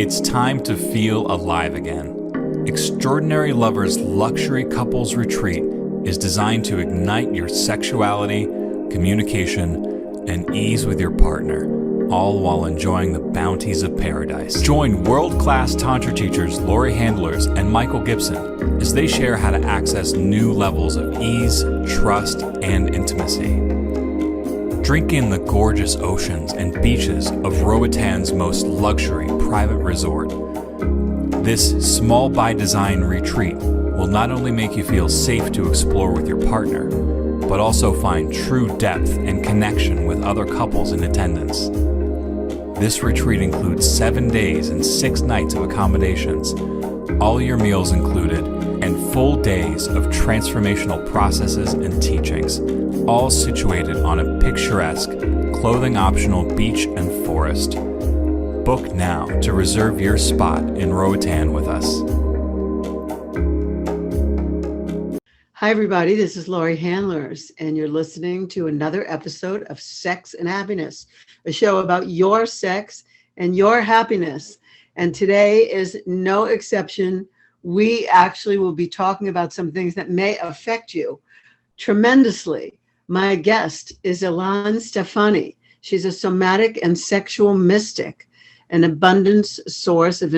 It's time to feel alive again. Extraordinary Lovers Luxury Couples Retreat is designed to ignite your sexuality, communication, and ease with your partner, all while enjoying the bounties of paradise. Join world-class Tantra teachers Laurie Handlers and Michael Gibson as they share how to access new levels of ease, trust, and intimacy. Drink in the gorgeous oceans and beaches of Roatan's most luxury private resort. This small by design retreat will not only make you feel safe to explore with your partner, but also find true depth and connection with other couples in attendance. This retreat includes 7 days and 6 nights of accommodations, all your meals included, and full days of transformational processes and teachings, all situated on a picturesque, clothing-optional beach and forest. Book now to reserve your spot in Roatan with us. Hi, everybody. This is Laurie Handlers, and you're listening to another episode of Sex and Happiness, a show about your sex and your happiness. And today is no exception. We actually will be talking about some things that may affect you tremendously. My guest is Ilan Stephanie. She's a somatic and sexual mystic, an abundant source of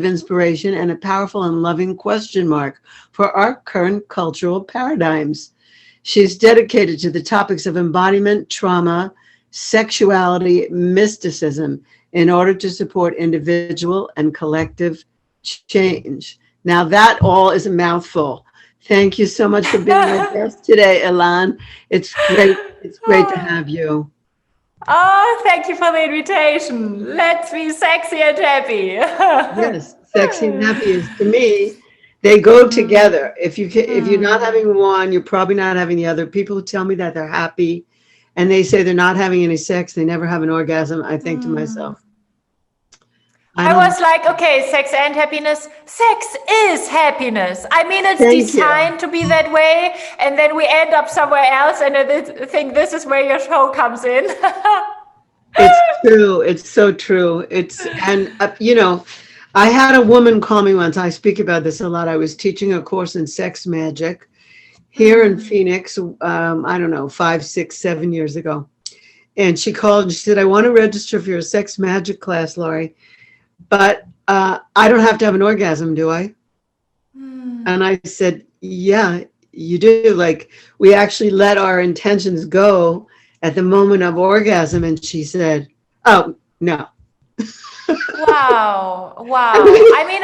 inspiration and a powerful and loving question mark for our current cultural paradigms. She's dedicated to the topics of embodiment, trauma, sexuality, mysticism, in order to support individual and collective change. Now that all is a mouthful. Thank you so much for being my guest today, Ilan. It's great to have you. Oh, thank you for the invitation. Let's be sexy and happy. Yes, sexy and happy is, to me, they go together. If you're not having one, you're probably not having the other. People who tell me that they're happy and they say they're not having any sex, they never have an orgasm, I think to myself, I was like, okay, sex and happiness. Sex is happiness. I mean, it's designed to be that way. And then we end up somewhere else. And I think this is where your show comes in. It's true. It's so true. I had a woman call me once. I speak about this a lot. I was teaching a course in sex magic here in Phoenix, 5, 6, 7 years ago. And she called and she said, I want to register for your sex magic class, Laurie. But I don't have to have an orgasm, do I? And I said, yeah, you do. Like, we actually let our intentions go at the moment of orgasm. And she said, oh, no. Wow. I mean,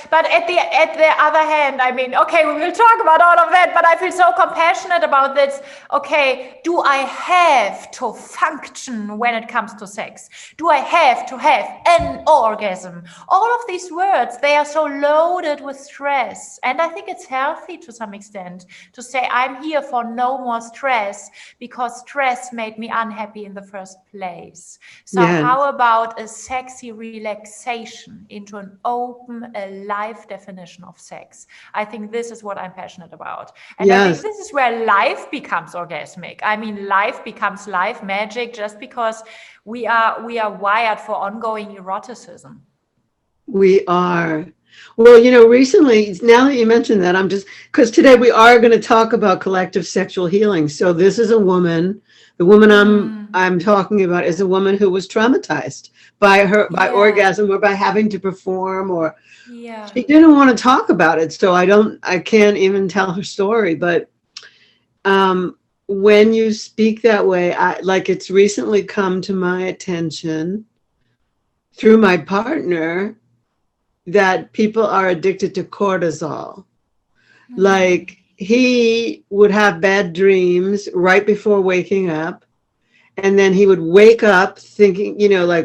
but at the other hand, I mean, okay, we will talk about all of that, but I feel so compassionate about this. Okay, do I have to function when it comes to sex? Do I have to have an orgasm? All of these words, they are so loaded with stress. And I think it's healthy to some extent to say, I'm here for no more stress because stress made me unhappy in the first place. So how about a sexy relaxation into an open, alive definition of sex? I think this is what I'm passionate about. And I think this is where life becomes orgasmic. I mean, life becomes life magic just because we are wired for ongoing eroticism. We are. Well, recently, now that you mentioned that, because today we are going to talk about collective sexual healing. So this is a woman. The woman I'm talking about is a woman who was traumatized by orgasm or by having to perform, or she didn't want to talk about it. So I can't even tell her story. But when you speak that way, it's recently come to my attention through my partner that people are addicted to cortisol. Like, he would have bad dreams right before waking up. And then he would wake up thinking,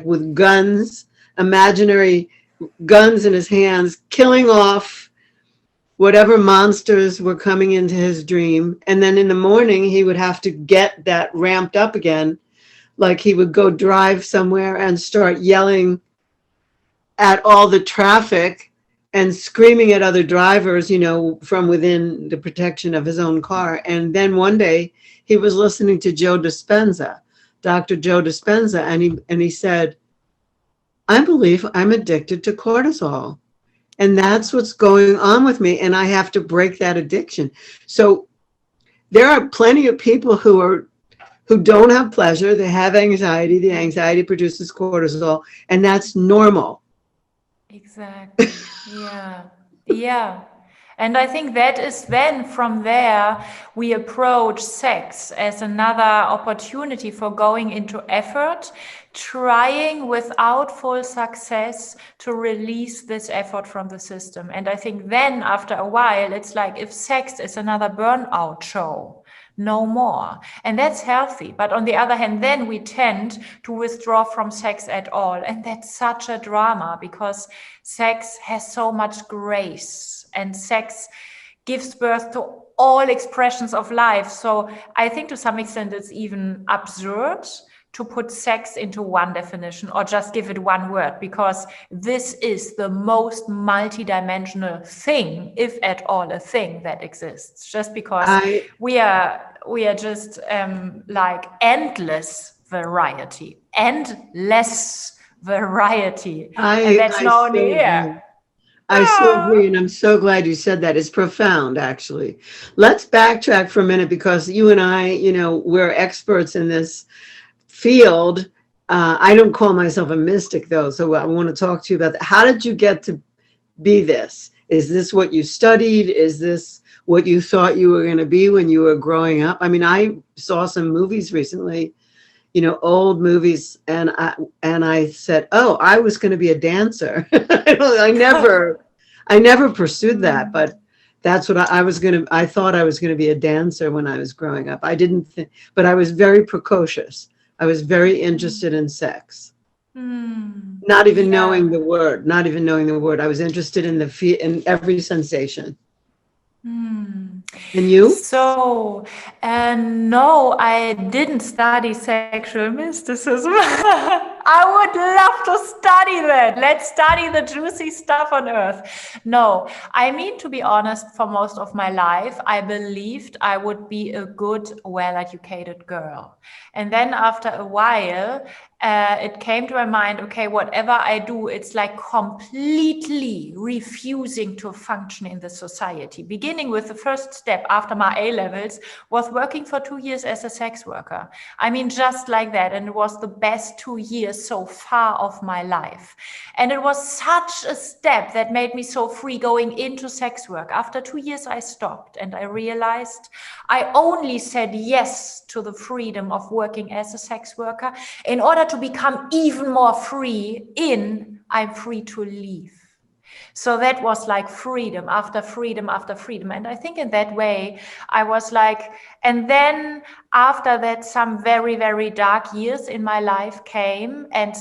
with guns, imaginary guns in his hands, killing off whatever monsters were coming into his dream. And then in the morning, he would have to get that ramped up again. Like, he would go drive somewhere and start yelling at all the traffic and screaming at other drivers, from within the protection of his own car. And then one day he was listening to Joe Dispenza, Dr. Joe Dispenza, and he said, I believe I'm addicted to cortisol. And that's what's going on with me. And I have to break that addiction. So there are plenty of people who don't have pleasure. They have anxiety. The anxiety produces cortisol, and that's normal. Exactly. Yeah. Yeah. And I think that is then from there, we approach sex as another opportunity for going into effort, trying without full success to release this effort from the system. And I think then after a while, it's like if sex is another burnout show, no more. And that's healthy. But on the other hand, then we tend to withdraw from sex at all. And that's such a drama because sex has so much grace. And sex gives birth to all expressions of life. So I think to some extent it's even absurd to put sex into one definition or just give it one word, because this is the most multidimensional thing, if at all a thing, that exists. Just because we are just like endless variety, endless variety, and that's not only here. I so agree, and I'm so glad you said that. It's profound, actually. Let's backtrack for a minute, because you and I, we're experts in this field. I don't call myself a mystic, though, so I want to talk to you about that. How did you get to be this? Is this what you studied? Is this what you thought you were going to be when you were growing up? I mean, I saw some movies recently, old movies, and I said, oh, I was going to be a dancer. I never pursued that, but that's what I thought I was going to be a dancer when I was growing up. I didn't think, but I was very precocious. I was very interested in sex. Not even knowing the word. I was interested in every sensation. And you? So, no, I didn't study sexual mysticism. I would love to study that. Let's study the juicy stuff on earth. No, I mean, to be honest, for most of my life, I believed I would be a good, well-educated girl. And then after a while, it came to my mind, okay, whatever I do, it's like completely refusing to function in the society. Beginning with the first step after my A-levels was working for 2 years as a sex worker. I mean, just like that. And it was the best 2 years so far of my life. And it was such a step that made me so free going into sex work. After 2 years, I stopped and I realized I only said yes to the freedom of working as a sex worker in order to become even more free I'm free to leave. So that was like freedom after freedom after freedom. And I think in that way, I was like, and then after that, some very, very dark years in my life came, and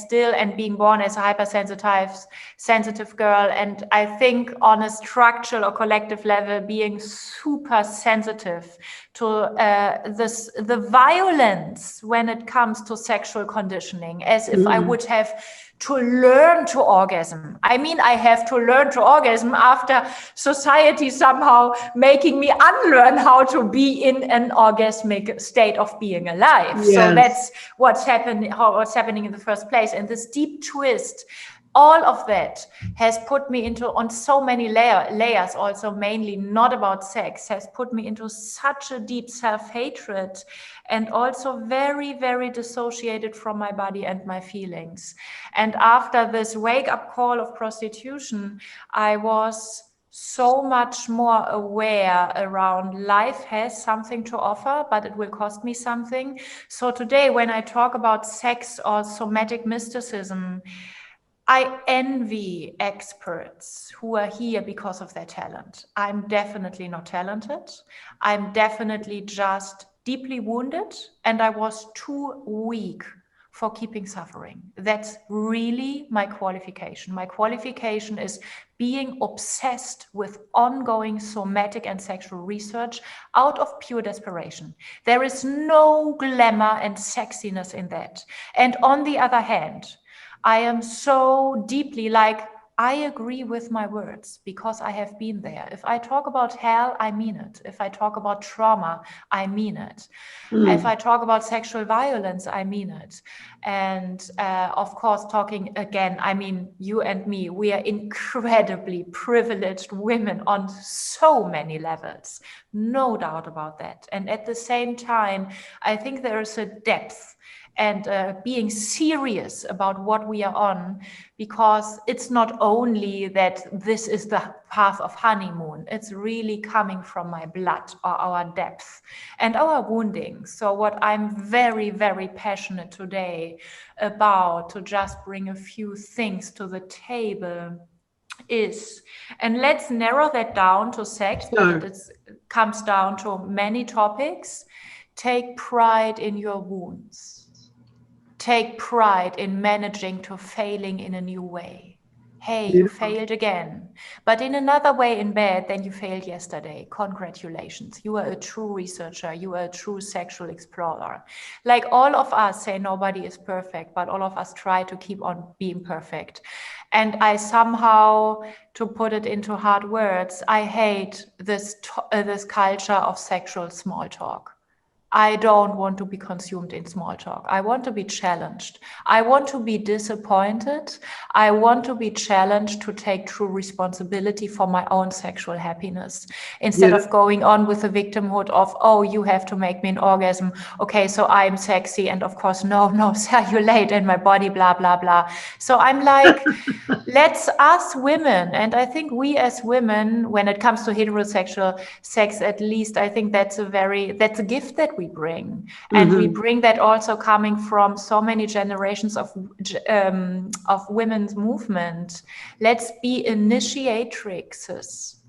being born as a sensitive girl. And I think on a structural or collective level, being super sensitive to the violence when it comes to sexual conditioning, as if I would have to learn to orgasm. I mean, I have to learn to orgasm after society somehow making me unlearn how to be in an orgasmic state of being alive. Yes. So that's what's happening in the first place. And this deep twist, all of that has put me on so many layers, also mainly not about sex, has put me into such a deep self-hatred, and also very, very dissociated from my body and my feelings. And after this wake-up call of prostitution, I was so much more aware around life has something to offer, but it will cost me something. So today, when I talk about sex or somatic mysticism, I envy experts who are here because of their talent. I'm definitely not talented. I'm definitely just deeply wounded, and I was too weak for keeping suffering. That's really my qualification. My qualification is being obsessed with ongoing somatic and sexual research out of pure desperation. There is no glamour and sexiness in that. And on the other hand, I am so deeply like I agree with my words because I have been there. If I talk about hell, I mean it. If I talk about trauma, I mean it. If I talk about sexual violence, I mean it. And of course, talking again, I mean, you and me, we are incredibly privileged women on so many levels. No doubt about that. And at the same time, I think there is a depth and being serious about what we are on, because it's not only that this is the path of honeymoon, it's really coming from my blood or our depth and our wounding. So what I'm very, very passionate today about, to just bring a few things to the table, is, and let's narrow that down to sex, but it comes down to many topics. Take pride in your wounds. Take pride in managing to failing in a new way. Hey, you failed again, but in another way in bed than you failed yesterday. Congratulations. You are a true researcher. You are a true sexual explorer. Like all of us say nobody is perfect, but all of us try to keep on being perfect. And I somehow, to put it into hard words, I hate this culture of sexual small talk. I don't want to be consumed in small talk. I want to be challenged. I want to be disappointed. I want to be challenged to take true responsibility for my own sexual happiness, instead of going on with the victimhood of, oh, you have to make me an orgasm. Okay, so I'm sexy. And of course, no, cellulite in my body, blah, blah, blah. So I'm like, let's us women, and I think we as women, when it comes to heterosexual sex, at least, I think that's a gift that we bring. And we bring that also coming from so many generations of women's movement. Let's be initiatrices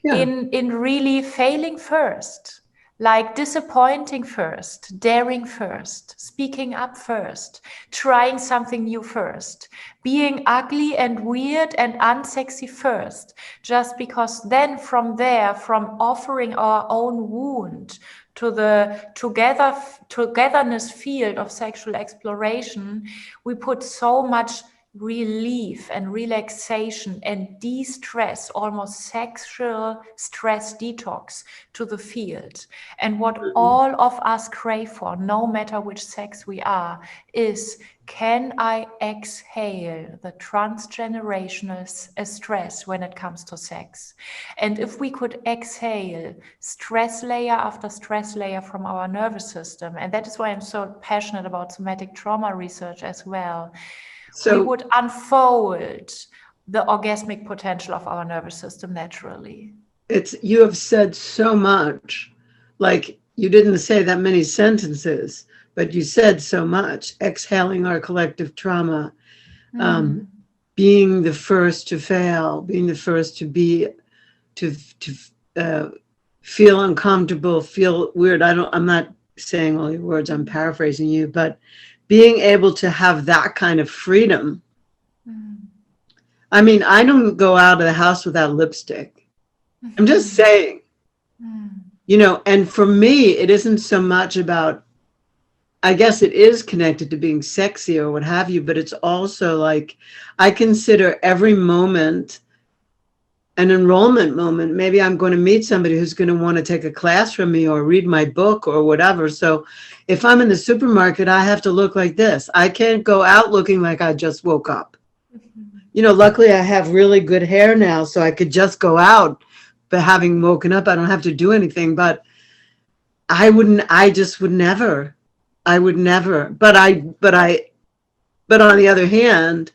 in really failing first, like disappointing first, daring first, speaking up first, trying something new first, being ugly and weird and unsexy first, just because then from there, from offering our own wound to the togetherness field of sexual exploration, we put so much relief and relaxation and de-stress, almost sexual stress detox to the field. And what all of us crave for, no matter which sex we are, is, can I exhale the transgenerational stress when it comes to sex? And if we could exhale stress layer after stress layer from our nervous system, and that is why I'm so passionate about somatic trauma research as well, we would unfold the orgasmic potential of our nervous system naturally. You have said so much, like you didn't say that many sentences, but you said so much. Exhaling our collective trauma, being the first to fail, being the first to feel uncomfortable, feel weird. I'm not saying all your words, I'm paraphrasing you, but being able to have that kind of freedom. I mean, I don't go out of the house without lipstick. I'm just saying, and for me, it isn't so much about, I guess it is connected to being sexy or what have you, but it's also like, I consider every moment an enrollment moment. Maybe I'm going to meet somebody who's going to want to take a class from me or read my book or whatever. So if I'm in the supermarket, I have to look like this. I can't go out looking like I just woke up. Luckily I have really good hair now, so I could just go out, but having woken up, I don't have to do anything. But I would never. But on the other hand,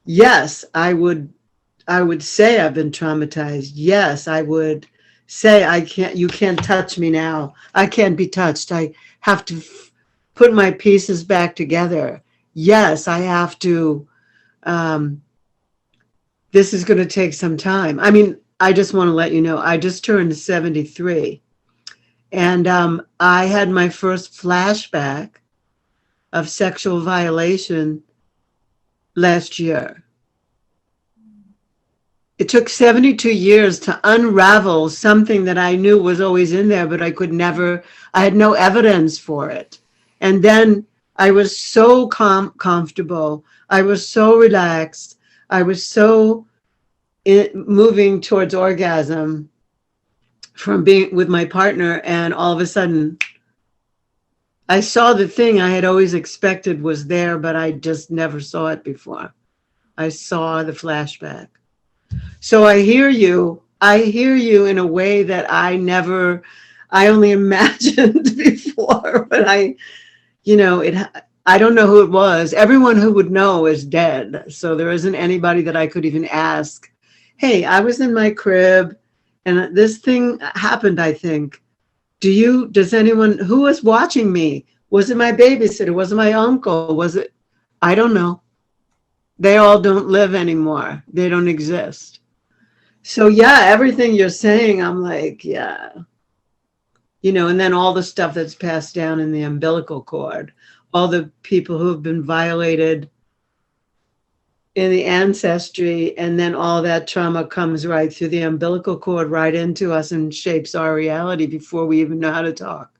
yes, I would say I've been traumatized. Yes, I would say you can't touch me now. I can't be touched. I have to put my pieces back together. Yes, I have to, this is going to take some time. I mean, I just want to let you know, I just turned 73 and I had my first flashback of sexual violation last year. It took 72 years to unravel something that I knew was always in there, but I had no evidence for it. And then I was so comfortable. I was so relaxed. I was so moving towards orgasm from being with my partner, and all of a sudden I saw the thing I had always expected was there, but I just never saw it before. I saw the flashback. So I hear you in a way that I only imagined before, but I don't know who it was. Everyone who would know is dead. So there isn't anybody that I could even ask, hey, I was in my crib and this thing happened, I think. Does anyone, who was watching me? Was it my babysitter? Was it my uncle? I don't know. They all don't live anymore. They don't exist. So yeah, everything you're saying, I'm like, yeah. And then all the stuff that's passed down in the umbilical cord, all the people who have been violated in the ancestry, and then all that trauma comes right through the umbilical cord, right into us and shapes our reality before we even know how to talk.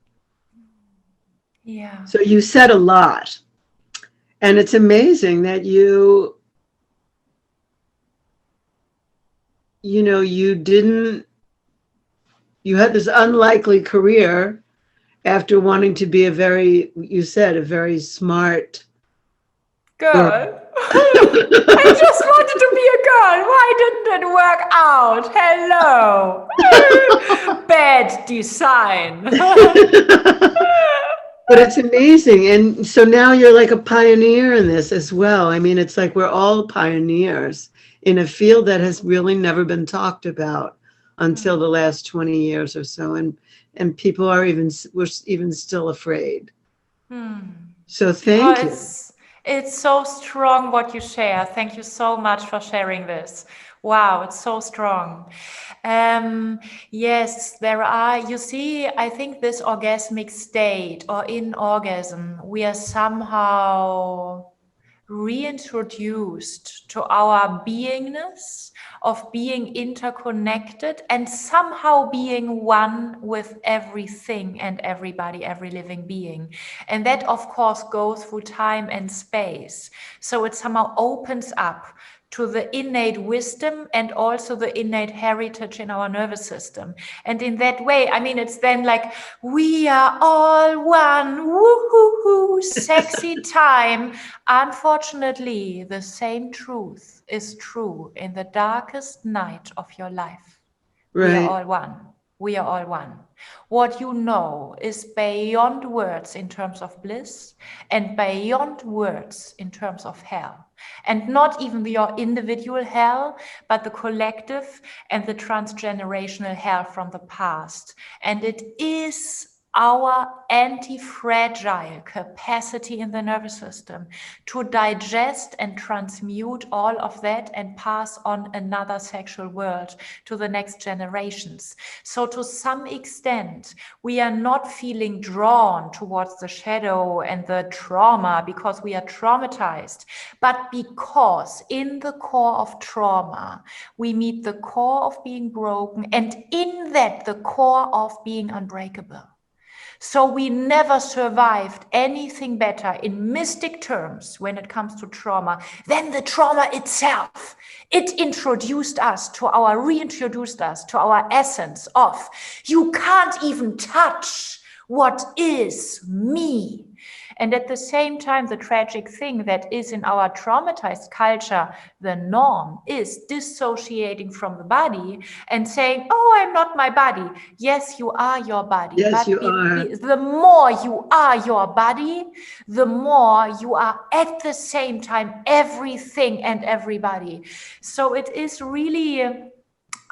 Yeah. So you said a lot. And it's amazing that you had this unlikely career after wanting to be a very smart girl. I just wanted to be a girl. Why didn't it work out? Hello. Bad design. But it's amazing. And so now you're like a pioneer in this as well. I mean, it's like we're all pioneers in a field that has really never been talked about until the last 20 years or so. And people we're even still afraid. So thank you. It's so strong what you share. Thank you so much for sharing this. Wow, it's so strong. Yes, there are, you see, I think this orgasmic state or in orgasm, we are somehow reintroduced to our beingness of being interconnected and somehow being one with everything and everybody, every living being. And that, of course, goes through time and space. So it somehow opens up to the innate wisdom and also the innate heritage in our nervous system. And in that way, I mean, it's then like, we are all one, woo-hoo-hoo, sexy time. Unfortunately, the same truth is true in the darkest night of your life. Right. We are all one. We are all one. What you know is beyond words in terms of bliss and beyond words in terms of hell. And not even your individual hell, but the collective and the transgenerational hell from the past. And it is our anti-fragile capacity in the nervous system to digest and transmute all of that and pass on another sexual world to the next generations. So to some extent, we are not feeling drawn towards the shadow and the trauma because we are traumatized, but because in the core of trauma, we meet the core of being broken, and in that, the core of being unbreakable. So we never survived anything better in mystic terms when it comes to trauma than the trauma itself. It reintroduced us to our essence of, you can't even touch what is me. And at the same time, the tragic thing that is in our traumatized culture, the norm is dissociating from the body and saying, oh, I'm not my body. Yes, you are your body. Yes, but you are. The more you are your body, the more you are at the same time everything and everybody. So it is really...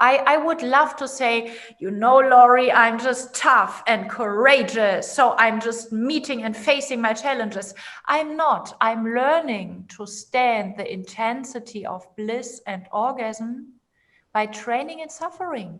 I would love to say, Laurie, I'm just tough and courageous. So I'm just meeting and facing my challenges. I'm not. I'm learning to stand the intensity of bliss and orgasm by training in suffering.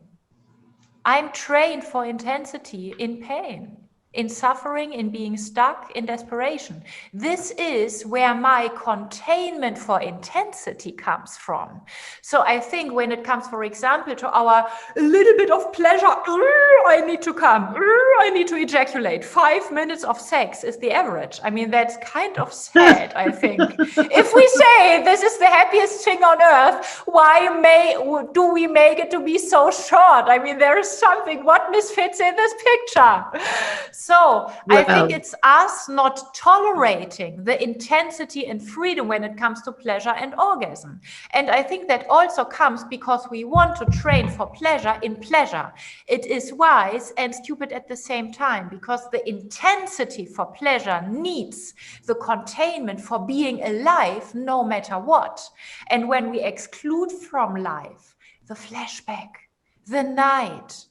I'm trained for intensity in pain. in suffering, in being stuck, in desperation. This is where my containment for intensity comes from. So I think when it comes, for example, to our a little bit of pleasure, I need to come, I need to ejaculate. 5 minutes of sex is the average. I mean, that's kind of sad, I think. If we say this is the happiest thing on earth, why do we make it to be so short? I mean, there is something, what misfits in this picture? So I think it's us not tolerating the intensity and freedom when it comes to pleasure and orgasm. And I think that also comes because we want to train for pleasure in pleasure. It is wise and stupid at the same time, because the intensity for pleasure needs the containment for being alive no matter what. And when we exclude from life the flashback, the night,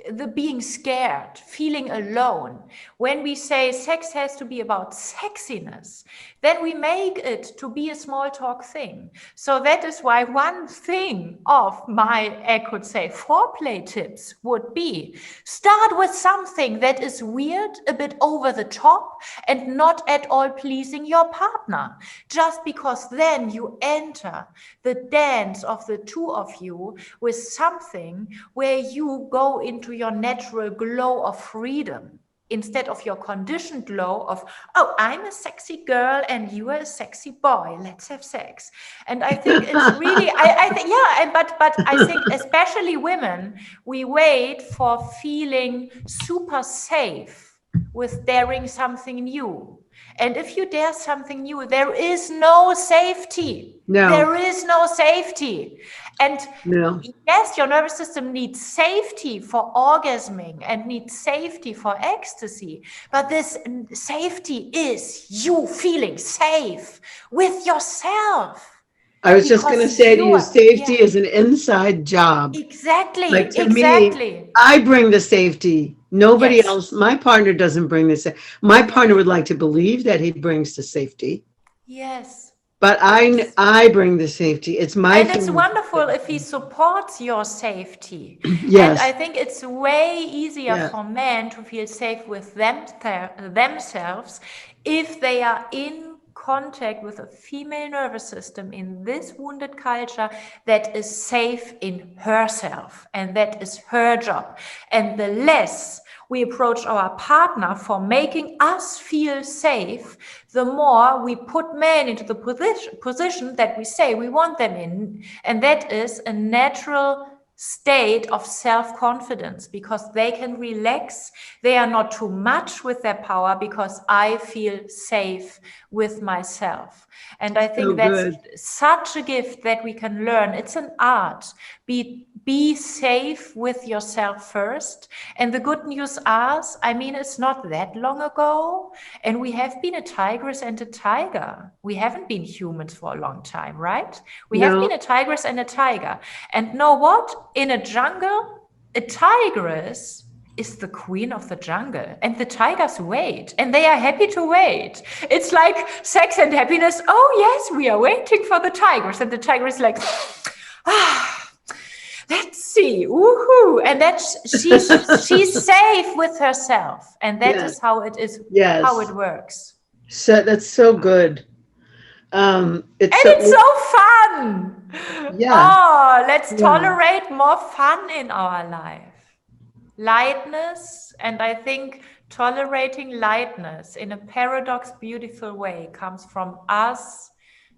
the being scared, feeling alone. When we say sex has to be about sexiness, then we make it to be a small talk thing. So that is why one thing of my, I could say, foreplay tips would be start with something that is weird, a bit over the top, and not at all pleasing your partner. Just because then you enter the dance of the two of you with something where you go into your natural glow of freedom, instead of your conditioned glow of, oh, I'm a sexy girl and you are a sexy boy, let's have sex. And I think it's really, I think, yeah, but I think especially women, we wait for feeling super safe with daring something new. And if you dare something new, there is no safety. No. There is no safety. And no. Yes, your nervous system needs safety for orgasming and needs safety for ecstasy. But this safety is you feeling safe with yourself. I was just going to say to you, safety is an inside job. Exactly. Like to exactly. me, I bring the safety. Nobody else, my partner doesn't bring this. My partner would like to believe that he brings the safety. Yes. But I bring the safety. It's my And it's wonderful if he supports your safety. Yes. And I think it's way easier for men to feel safe with themselves if they are in contact with a female nervous system in this wounded culture that is safe in herself, and that is her job. And the less we approach our partner for making us feel safe, the more we put men into the position that we say we want them in. And that is a natural state of self-confidence, because they can relax. They are not too much with their power because I feel safe with myself. And I think that's such a gift that we can learn. It's an art. Be safe with yourself first. And the good news is, I mean, it's not that long ago, and we have been a tigress and a tiger. We haven't been humans for a long time, right? We have been a tigress and a tiger. And know what? In a jungle, a tigress is the queen of the jungle, and the tigers wait, and they are happy to wait. It's like sex and happiness. Oh yes, we are waiting for the tigers, and the tiger is like, let's see, woohoo! And that's she's safe with herself, and that is how it is. How it works. So that's so good. It's so fun. Yeah. Oh, let's tolerate more fun in our life. Lightness, and I think tolerating lightness in a paradox beautiful way comes from us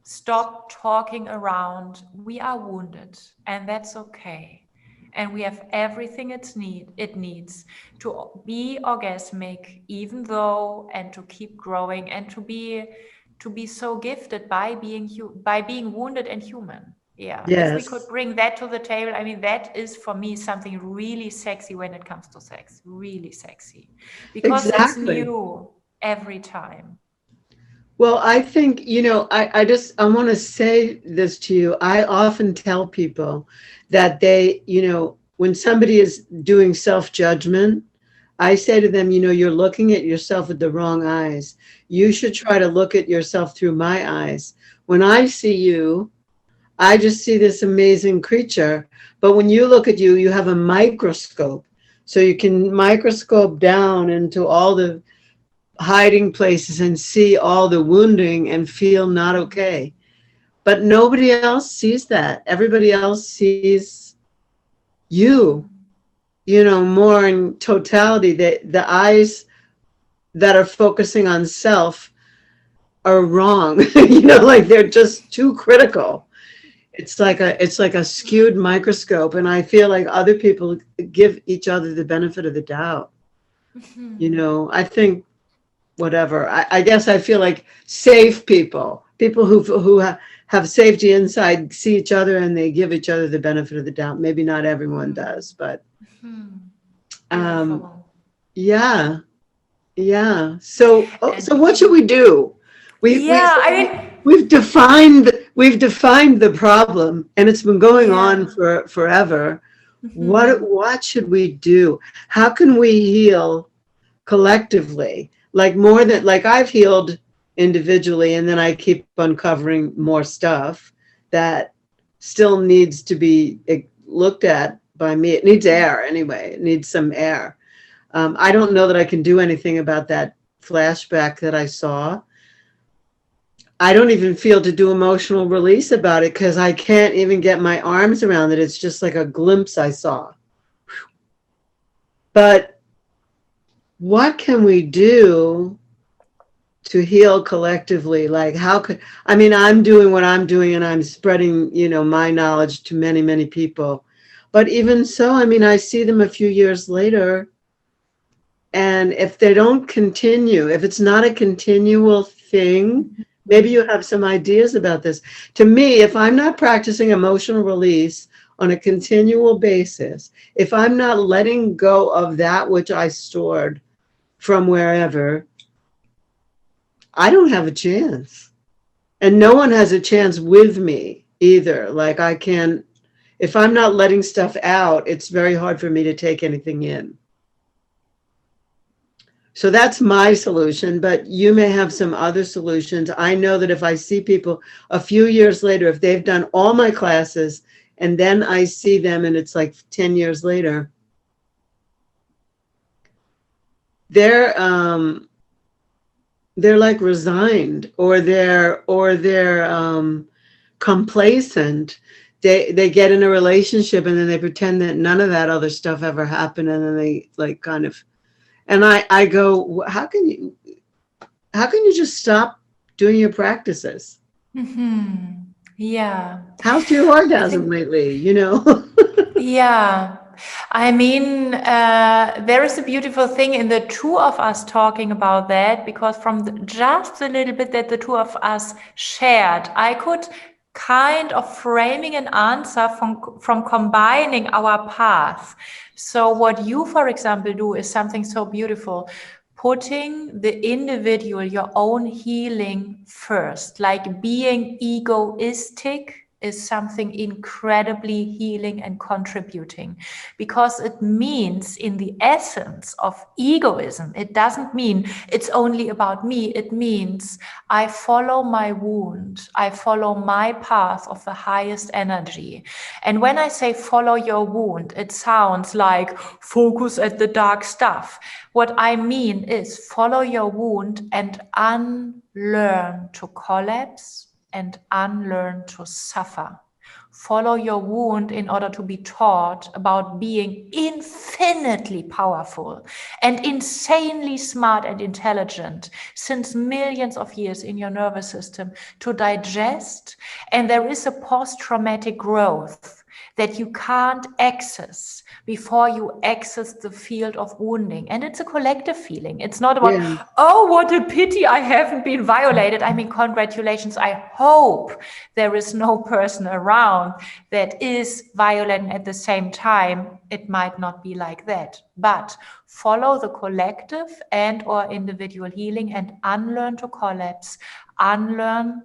stop talking around. We are wounded, and that's okay. And we have everything it needs to be orgasmic, even though, and to keep growing, and to be so gifted by being wounded and human. Yeah. If we could bring that to the table, I mean, that is for me something really sexy when it comes to sex. Really sexy. Because it's new every time. Well, I think, I want to say this to you. I often tell people that they, when somebody is doing self-judgment, I say to them, you're looking at yourself with the wrong eyes. You should try to look at yourself through my eyes. When I see you, I just see this amazing creature. But when you look at you, you have a microscope. So you can microscope down into all the hiding places and see all the wounding and feel not okay. But nobody else sees that. Everybody else sees you, more in totality. The eyes that are focusing on self are wrong. Like they're just too critical. It's like a skewed microscope, and I feel like other people give each other the benefit of the doubt. I think whatever. I guess I feel like safe people who have safety inside, see each other and they give each other the benefit of the doubt. Maybe not everyone does, but yeah. So what should we do? We've defined the problem, and it's been going on for forever. What should we do? How can we heal collectively? Like more than like I've healed individually, and then I keep uncovering more stuff that still needs to be looked at by me. It needs air anyway. It needs some air. I don't know that I can do anything about that flashback that I saw. I don't even feel to do emotional release about it because I can't even get my arms around it. It's just like a glimpse I saw. But what can we do to heal collectively? Like I'm doing what I'm doing and I'm spreading, my knowledge to many, many people. But even so, I see them a few years later. And if they don't continue, if it's not a continual thing, maybe you have some ideas about this. To me, if I'm not practicing emotional release on a continual basis, if I'm not letting go of that which I stored from wherever, I don't have a chance. And no one has a chance with me either. Like if I'm not letting stuff out, it's very hard for me to take anything in. So that's my solution, but you may have some other solutions. I know that if I see people a few years later, if they've done all my classes and then I see them and it's like 10 years later, they're like resigned or they're complacent. They get in a relationship and then they pretend that none of that other stuff ever happened, and then they like kind of. And I go, how can you just stop doing your practices? Yeah. How's your orgasm lately? Yeah. There is a beautiful thing in the two of us talking about that, because from just a little bit that the two of us shared, I could kind of framing an answer from combining our path. So what you, for example, do is something so beautiful, putting the individual, your own healing first, like being egoistic is something incredibly healing and contributing, because it means in the essence of egoism, it doesn't mean it's only about me. It means I follow my wound. I follow my path of the highest energy. And when I say follow your wound, it sounds like focus at the dark stuff. What I mean is follow your wound and unlearn to collapse and unlearn to suffer. Follow your wound in order to be taught about being infinitely powerful and insanely smart and intelligent since millions of years in your nervous system to digest. And there is a post-traumatic growth that you can't access before you access the field of wounding. And it's a collective feeling. It's not about, oh, what a pity I haven't been violated. Congratulations. I hope there is no person around that is violent at the same time. It might not be like that, but follow the collective and or individual healing and unlearn to collapse, unlearn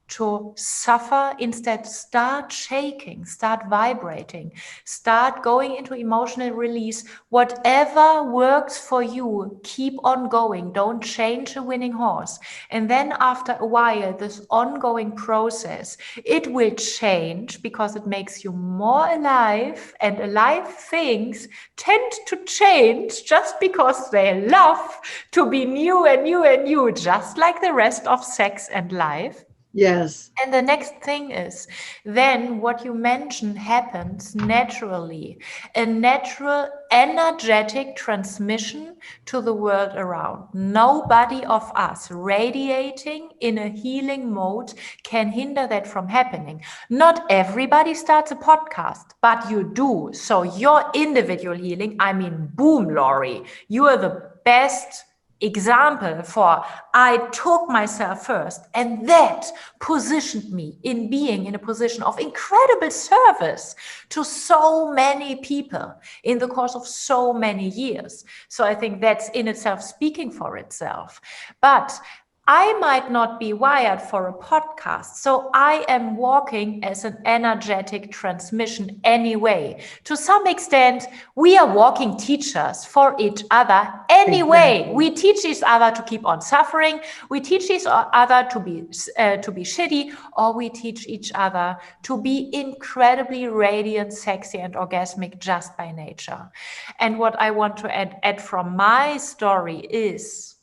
to suffer. Instead, start shaking, start vibrating, start going into emotional release. Whatever works for you, keep on going. Don't change a winning horse. And then after a while, this ongoing process, it will change because it makes you more alive, and alive things tend to change just because they love to be new and new and new, just like the rest of sex and life. Yes. And the next thing is, then what you mentioned happens naturally, a natural energetic transmission to the world around. Nobody of us radiating in a healing mode can hinder that from happening. Not everybody starts a podcast, but you do. So your individual healing, I mean, boom, Laurie, you are the best example for I took myself first, and that positioned me in being in a position of incredible service to so many people in the course of so many years. So I think that's in itself speaking for itself. But I might not be wired for a podcast, so I am walking as an energetic transmission anyway. To some extent, we are walking teachers for each other anyway. Exactly. We teach each other to keep on suffering. We teach each other to be shitty, or we teach each other to be incredibly radiant, sexy, and orgasmic just by nature. And what I want to add from my story is,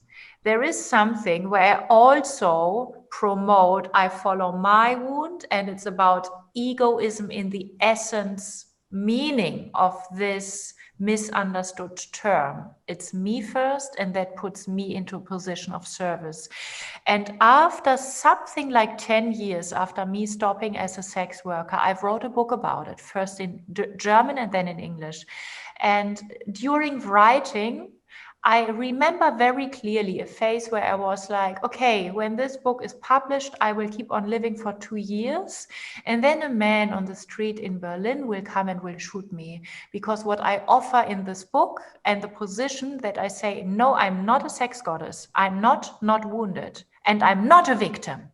there is something where I also promote, I follow my wound, and it's about egoism in the essence meaning of this misunderstood term. It's me first, and that puts me into a position of service. And after something like 10 years after me stopping as a sex worker, I wrote a book about it, first in German and then in English. And during writing, I remember very clearly a phase where I was like, okay, when this book is published, I will keep on living for 2 years. And then a man on the street in Berlin will come and will shoot me. Because what I offer in this book, and the position that I say, no, I'm not a sex goddess. I'm not wounded. And I'm not a victim.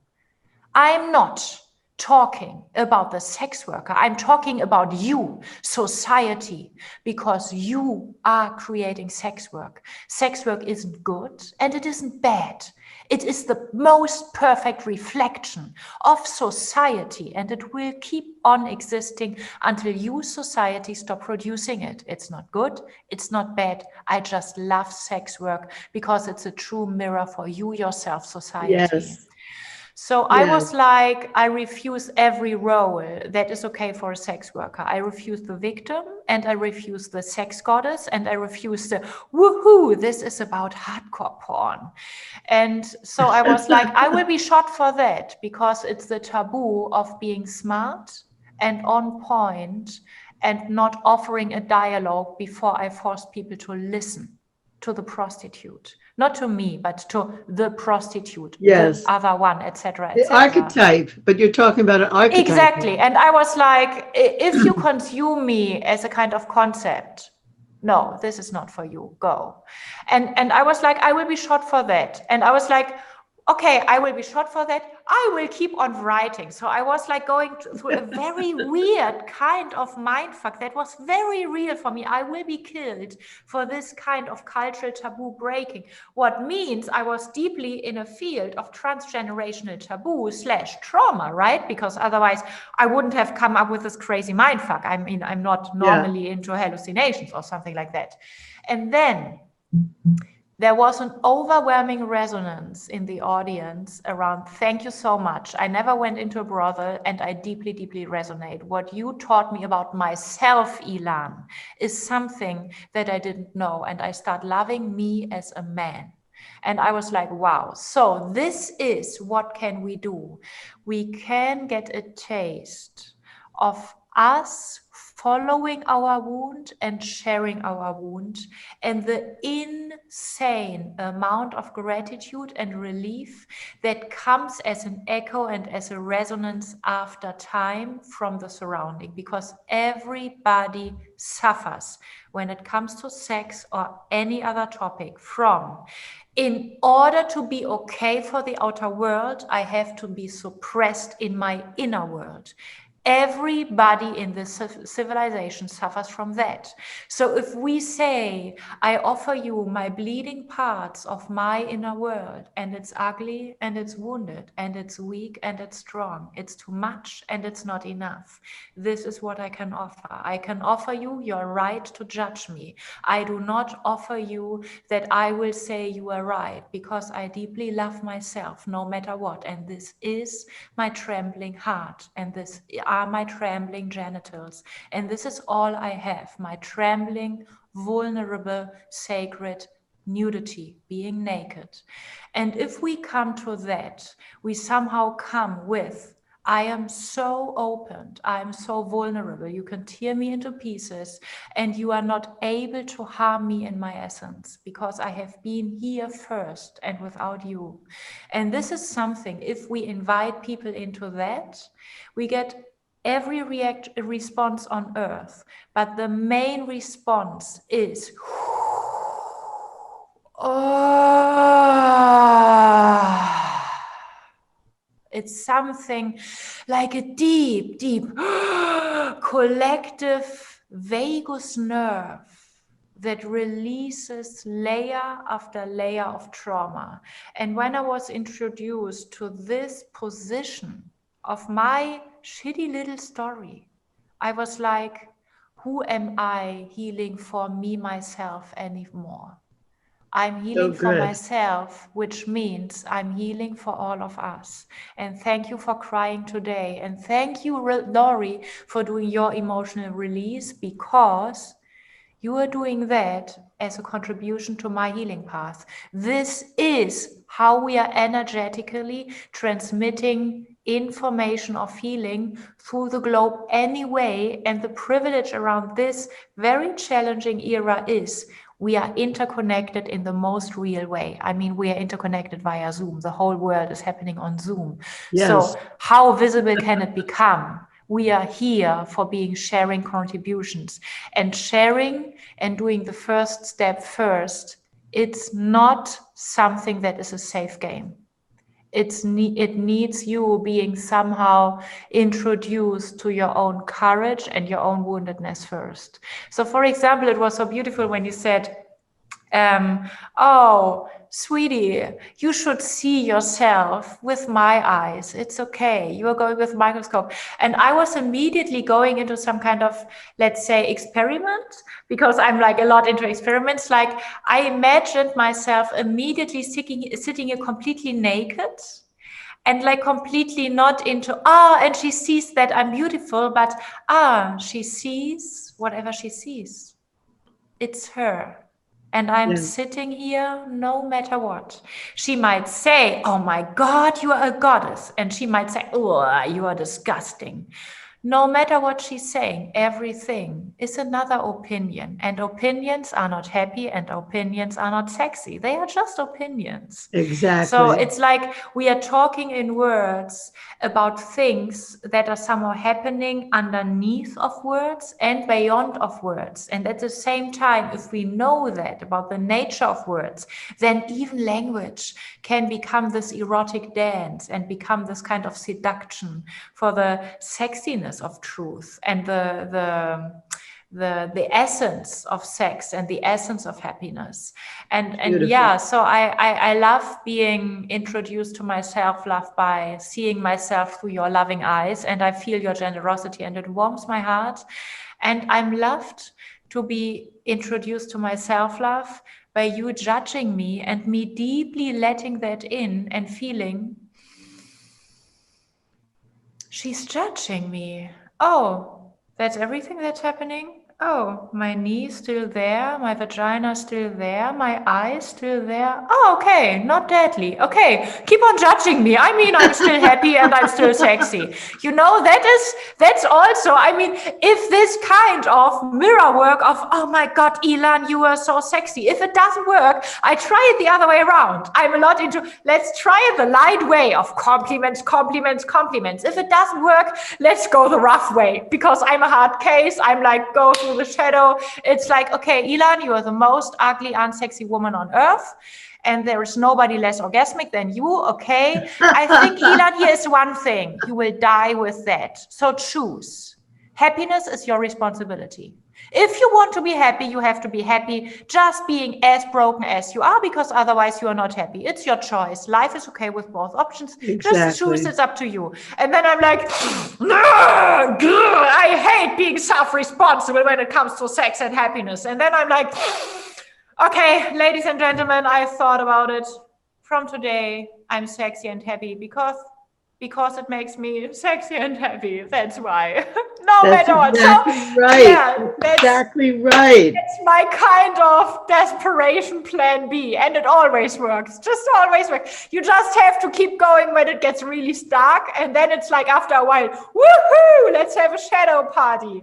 I'm not talking about the sex worker. I'm talking about you, society, because you are creating sex work. Sex work isn't good and it isn't bad. It is the most perfect reflection of society, and it will keep on existing until you, society, stop producing it. It's not good. It's not bad. I just love sex work because it's a true mirror for you, yourself, society. Yes. So I was like, I refuse every role that is okay for a sex worker. I refuse the victim, and I refuse the sex goddess, and I refuse the woohoo, this is about hardcore porn. And so I was like, I will be shot for that, because it's the taboo of being smart and on point and not offering a dialogue before I force people to listen to the prostitute. Not to me, but to the prostitute, Yes. the other one, etc. The archetype, but you're talking about an archetype. Exactly. And I was like, if you consume me as a kind of concept, no, this is not for you, go. And I was like, I will be shot for that. And I was like, okay, I will be shot for that. I will keep on writing. So I was like going through a very weird kind of mindfuck that was very real for me. I will be killed for this kind of cultural taboo breaking. What means I was deeply in a field of transgenerational taboo / trauma, right? Because otherwise I wouldn't have come up with this crazy mindfuck. I mean, I'm not normally into hallucinations or something like that. And then there was an overwhelming resonance in the audience around, thank you so much. I never went into a brothel, and I deeply, deeply resonate. What you taught me about myself, Ilan, is something that I didn't know. And I start loving me as a man. And I was like, wow. So this is what can we do? We can get a taste of us following our wound and sharing our wound, and the insane amount of gratitude and relief that comes as an echo and as a resonance after time from the surrounding, because everybody suffers when it comes to sex or any other topic from, in order to be okay for the outer world, I have to be suppressed in my inner world. Everybody in this civilization suffers from that. So if we say, I offer you my bleeding parts of my inner world, and it's ugly and it's wounded and it's weak and it's strong, it's too much and it's not enough, this is what I can offer. I can offer you your right to judge me. I do not offer you that I will say you are right, because I deeply love myself no matter what. And this is my trembling heart, and this are my trembling genitals, and this is all I have, my trembling, vulnerable, sacred nudity, being naked. And if we come to that, we somehow come with, I am so opened, I am so vulnerable, you can tear me into pieces and you are not able to harm me in my essence, because I have been here first and without you. And this is something, if we invite people into that, we get every response on earth, but the main response is it's something like a deep, deep collective vagus nerve that releases layer after layer of trauma. And when I was introduced to this position of my shitty little story, I was like, who am I healing for me, myself anymore? I'm healing for myself, which means I'm healing for all of us. And thank you for crying today. And thank you, Laurie, for doing your emotional release, because you are doing that as a contribution to my healing path. This is how we are energetically transmitting information of healing through the globe anyway. And the privilege around this very challenging era is we are interconnected in the most real way. I mean, we are interconnected via Zoom. The whole world is happening on Zoom. Yes. So how visible can it become? We are here for being sharing contributions, and sharing and doing the first step first. It's not something that is a safe game. It needs you being somehow introduced to your own courage and your own woundedness first. So for example, it was so beautiful when you said, oh, sweetie, you should see yourself with my eyes. It's okay. You are going with a microscope. And I was immediately going into some kind of, let's say, experiment, because I'm like a lot into experiments. Like I imagined myself immediately sitting here completely naked and like completely not into, and she sees that I'm beautiful, but she sees whatever she sees. It's her. And I'm sitting here no matter what. She might say, oh my God, you are a goddess. And she might say, oh, you are disgusting. No matter what she's saying, everything is another opinion. And opinions are not happy and opinions are not sexy. They are just opinions. Exactly. So it's like we are talking in words about things that are somehow happening underneath of words and beyond of words. And at the same time, if we know that about the nature of words, then even language can become this erotic dance and become this kind of seduction for the sexiness of truth and the essence of sex and the essence of happiness. And yeah, so I love being introduced to my self-love by seeing myself through your loving eyes, and I feel your generosity and it warms my heart. And I'm loved to be introduced to my self-love by you judging me and me deeply letting that in and feeling, she's judging me. Oh, that's everything that's happening? Oh, my knee's still there, my vagina's still there, my eye's still there. Oh, okay, not deadly. Okay, keep on judging me. I mean, I'm still happy and I'm still sexy. You know, that's also, I mean, if this kind of mirror work of, oh my God, Ilan, you are so sexy. If it doesn't work, I try it the other way around. I'm a lot into, let's try it the light way of compliments, compliments, compliments. If it doesn't work, let's go the rough way, because I'm a hard case. I'm like, go through the shadow. It's like, okay, Ilan, you are the most ugly, unsexy woman on earth, and there is nobody less orgasmic than you. Okay, I think, Ilan, here is one thing: you will die with that. So choose. Happiness is your responsibility. If you want to be happy, you have to be happy just being as broken as you are, because otherwise you are not happy. It's your choice. Life is okay with both options. Exactly. Just choose. It's up to you. And then I'm like, I hate being self-responsible when it comes to sex and happiness. And then I'm like, okay, ladies and gentlemen, I thought about it. From today, I'm sexy and happy because it makes me sexy and happy. That's why. No matter what. Exactly right. Yeah, exactly right. It's my kind of desperation plan B, and it always works. Just always works. You just have to keep going when it gets really stark, and then it's like after a while, woohoo! Let's have a shadow party.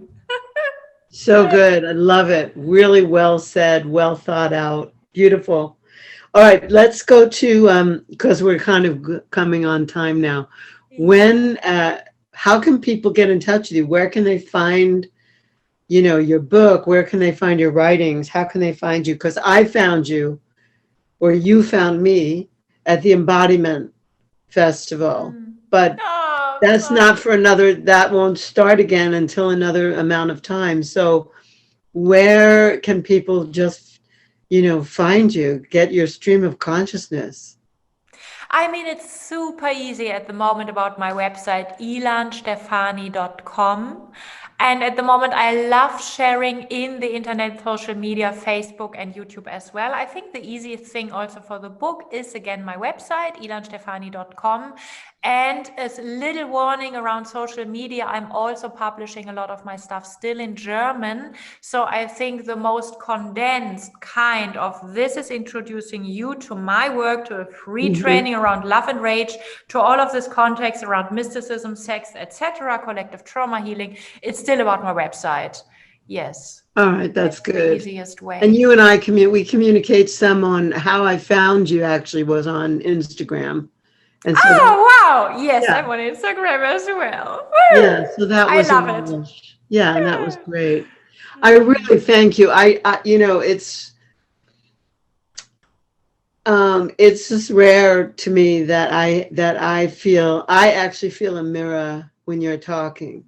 So good. I love it. Really well said. Well thought out. Beautiful. All right, let's go to because we're kind of coming on time now. How can people get in touch with you? Where can they find, your book? Where can they find your writings? How can they find you? Because I found you, or you found me, at the Embodiment Festival. But that's not for that won't start again until another amount of time. So where can people just find you, get your stream of consciousness? I mean, it's super easy at the moment about my website, ilanstephanie.com. And at the moment, I love sharing in the internet, social media, Facebook and YouTube as well. I think the easiest thing also for the book is, again, my website, ilanstephanie.com. And as a little warning around social media, I'm also publishing a lot of my stuff still in German. So I think the most condensed kind of this is introducing you to my work, to a free training around love and rage, to all of this context around mysticism, sex, etc., collective trauma healing. It's still about my website. Yes. All right, that's good. The easiest way. And you and I we communicate some on how I found you. Actually, was on Instagram. And so wow! Yes, yeah. I'm on Instagram as well. Woo! Yeah, so that was I love it. Yeah, and that was great. I really thank you. It's just rare to me that I actually feel a mirror when you're talking,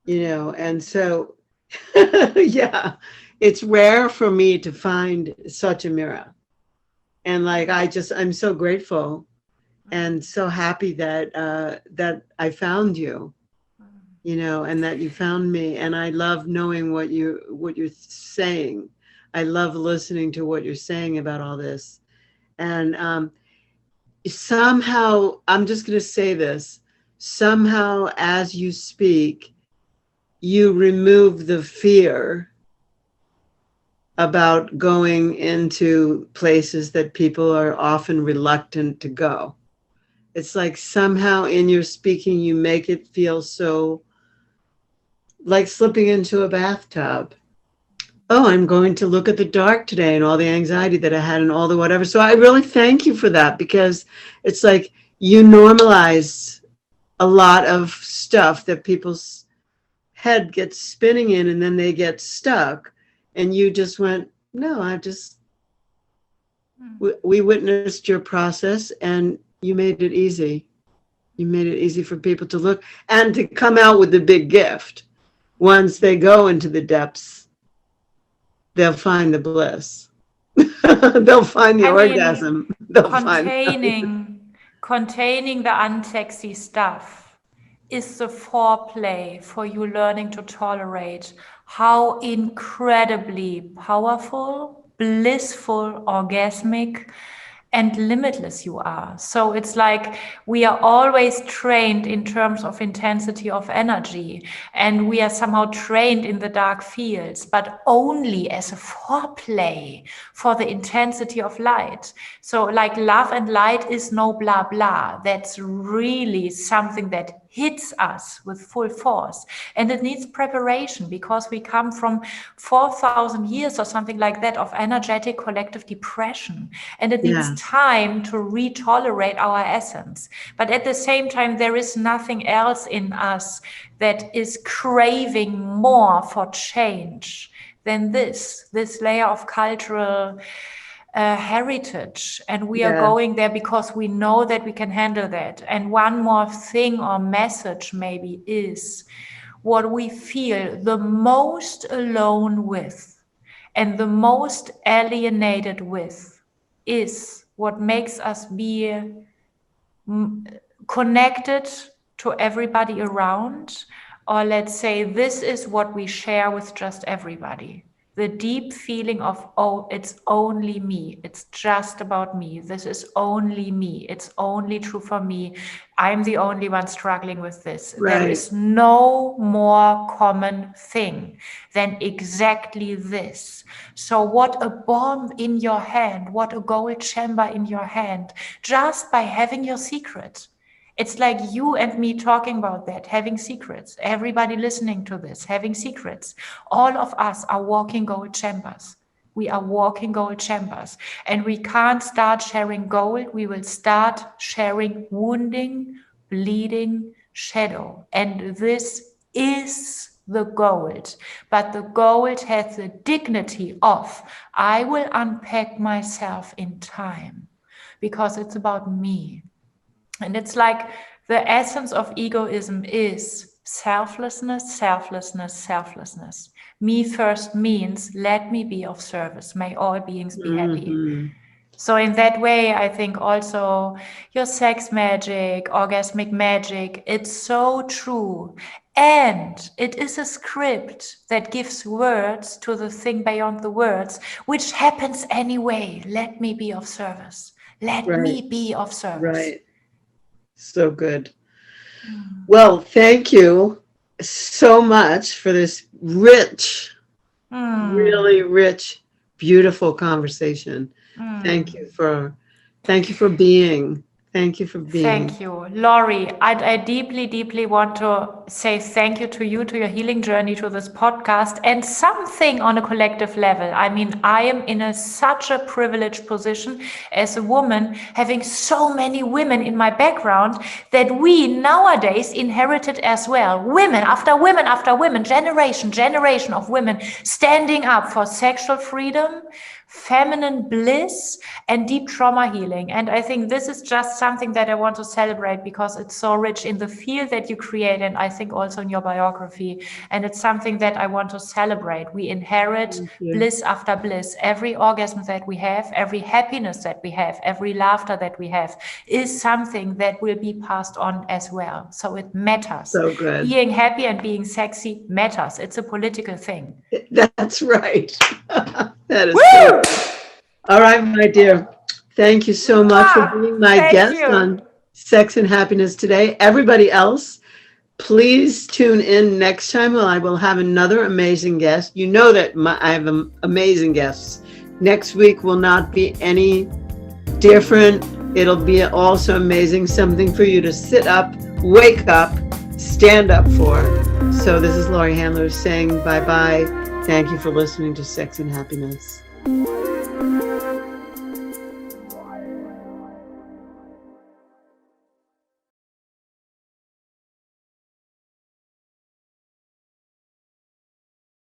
and so yeah, it's rare for me to find such a mirror. And I'm so grateful and so happy that I found you, and that you found me. And I love knowing what you're saying. I love listening to what you're saying about all this. And somehow, I'm just going to say this, somehow as you speak, you remove the fear about going into places that people are often reluctant to go. It's like somehow in your speaking, you make it feel so like slipping into a bathtub. Oh, I'm going to look at the dark today and all the anxiety that I had and all the whatever. So I really thank you for that, because it's like you normalize a lot of stuff that people's head gets spinning in, and then they get stuck. And you just went, no, we witnessed your process, and you made it easy. You made it easy for people to look and to come out with the big gift. Once they go into the depths, they'll find the bliss. They'll find the orgasm. Containing the unsexy stuff is the foreplay for you learning to tolerate how incredibly powerful, blissful, orgasmic, and limitless you are. So it's like we are always trained in terms of intensity of energy, and we are somehow trained in the dark fields, but only as a foreplay for the intensity of light. So like love and light is no blah blah. That's really something that hits us with full force, and it needs preparation because we come from 4,000 years or something like that of energetic collective depression, and it needs time to retolerate our essence. But at the same time, there is nothing else in us that is craving more for change than this layer of cultural heritage, and we are going there because we know that we can handle that. And one more thing or message maybe is what we feel the most alone with and the most alienated with is what makes us be connected to everybody around, or let's say this is what we share with just everybody. The deep feeling of, oh, it's only me. It's just about me. This is only me. It's only true for me. I'm the only one struggling with this. Right. There is no more common thing than exactly this. So what a bomb in your hand, what a gold chamber in your hand, just by having your secret. It's like you and me talking about that, having secrets. Everybody listening to this, having secrets. All of us are walking gold chambers. We are walking gold chambers. And we can't start sharing gold. We will start sharing wounding, bleeding shadow. And this is the gold. But the gold has the dignity of, I will unpack myself in time because it's about me. And it's like the essence of egoism is selflessness, selflessness, selflessness. Me first means let me be of service. May all beings be happy. So in that way, I think also your sex magic, orgasmic magic, it's so true. And it is a script that gives words to the thing beyond the words, which happens anyway. Let me be of service. Let me be of service. Right. So good. Well, thank you so much for this rich, really rich, beautiful conversation. Thank you for being. Thank you for being. Thank you, Laurie. I deeply, deeply want to say thank you to you, to your healing journey, to this podcast, and something on a collective level. I mean, I am in such a privileged position as a woman, having so many women in my background that we nowadays inherited as well. Women after women after women, generation of women standing up for sexual freedom, feminine bliss, and deep trauma healing. And I think this is just something that I want to celebrate because it's so rich in the field that you create, and I think also in your biography. And it's something that I want to celebrate. We inherit bliss after bliss. Every orgasm that we have, every happiness that we have, every laughter that we have is something that will be passed on as well. So it matters. So good. Being happy and being sexy matters. It's a political thing. That's right. That is so. All right, my dear. Thank you so much for being my guest on Sex and Happiness today. Everybody else, please tune in next time when I will have another amazing guest. You know that I have amazing guests. Next week will not be any different. It'll be also amazing, something for you to sit up, wake up, stand up for. So this is Laurie Handlers saying bye-bye. Thank you for listening to Sex and Happiness.